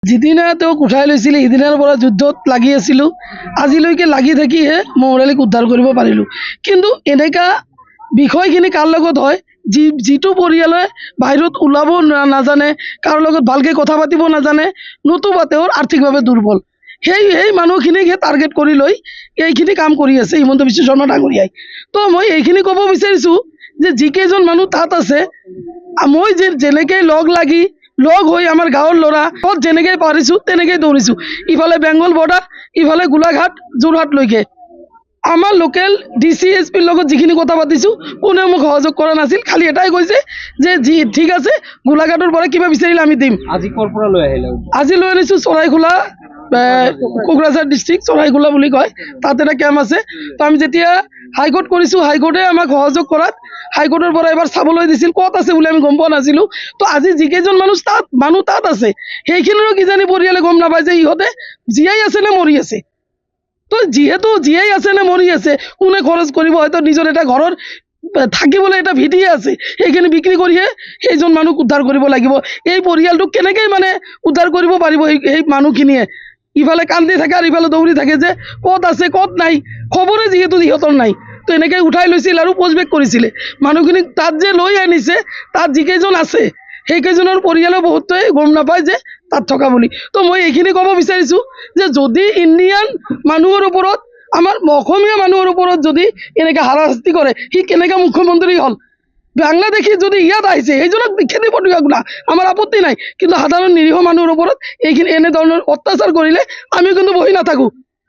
যিদিনা তেওঁক উঠাই লৈছিল সিদিনাৰ পৰা যুদ্ধত লাগি আছিলোঁ, আজিলৈকে লাগি থাকিহে মহৰালীক উদ্ধাৰ কৰিব পাৰিলোঁ। কিন্তু এনেকুৱা বিষয়খিনি কাৰ লগত হয়, যিটো পৰিয়ালে বাহিৰত ওলাব নাজানে, কাৰো লগত ভালকৈ কথা পাতিব নাজানে, নতুবা তেওঁৰ আৰ্থিকভাৱে দুৰ্বল, সেই মানুহখিনিকহে টাৰ্গেট কৰি লৈ এইখিনি কাম কৰি আছে হিমন্ত বিশ্ব শৰ্মা ডাঙৰীয়াই। তো মই এইখিনি ক'ব বিচাৰিছোঁ যে যিকেইজন মানুহ তাত আছে, মই যেনেকৈ লগ হৈ আমাৰ গাঁৱৰ ল'ৰা ক'ত যেনেকৈ পাৰিছোঁ তেনেকৈ দৌৰিছোঁ, ইফালে বেংগল বৰ্ডাৰ, ইফালে গোলাঘাট যোৰহাটলৈকে। আমাৰ লোকেল DC SP লগত যিখিনি কথা পাতিছোঁ কোনেও মোক সহযোগ কৰা নাছিল, খালি এটাই কৈছে যে ঠিক আছে গোলাঘাটৰ পৰা কিবা বিচাৰিলে আমি দিম। আজি ক'ৰ পৰা লৈ আহিলে? আজি লৈ আনিছোঁ চৰাইখোলা, কোকৰাঝাৰ ডিষ্ট্ৰিক্ট চৰাইখোলা বুলি কয়, তাত এটা কেম্প আছে। তো আমি যেতিয়া হাইকোৰ্ট কৰিছোঁ, হাইকোৰ্টে আমাক সহযোগ কৰাত হাইকোৰ্টৰ পৰা এবাৰ চাবলৈ দিছিল, ক'ত আছে বুলি আমি গম পোৱা নাছিলোঁ। তো আজি যিকেইজন মানুহ তাত আছে সেইখিনিৰো কিজানি পৰিয়ালে গম নাপায় যে ইহঁতে জীয়াই আছে নে মৰি আছে। তো যিহেতু জীয়াই আছে নে মৰি আছে, কোনে খৰচ কৰিব? হয়তো নিজৰ এটা ঘৰৰ থাকিবলৈ এটা ভিটিয়ে আছে, সেইখিনি বিক্ৰী কৰিহে সেইজন মানুহক উদ্ধাৰ কৰিব লাগিব। এই পৰিয়ালটোক কেনেকৈ মানে উদ্ধাৰ কৰিব পাৰিব এই মানুহখিনিয়ে? ইফালে কান্দি থাকে আৰু ইফালে দৌৰি থাকে যে ক'ত আছে ক'ত নাই, খবৰে যিহেতু সিহঁতৰ নাই। তো এনেকৈ উঠাই লৈছিল আৰু পোষ্টবেক কৰিছিলে। মানুহখিনিক তাত যে লৈ আনিছে, তাত যিকেইজন আছে সেইকেইজনৰ পৰিয়ালৰ বহুতেই গম নাপায় যে তাত থকা বুলি। তো মই এইখিনি ক'ব বিচাৰিছোঁ যে যদি ইণ্ডিয়ান মানুহৰ ওপৰত, আমাৰ অসমীয়া মানুহৰ ওপৰত যদি এনেকৈ হাৰাশাস্তি কৰে, সি কেনেকৈ মুখ্যমন্ত্ৰী হ'ল? বাংলাদেশী যদি ইয়াত আহিছে সেইজনক খেতি পঠিওৱা গুণা আমাৰ আপত্তি নাই, কিন্তু সাধাৰণ নিৰীহ মানুহৰ ওপৰত এনেধৰণৰ অত্যাচাৰ কৰিলে আমি কিন্তু বহি নাথাকোঁ।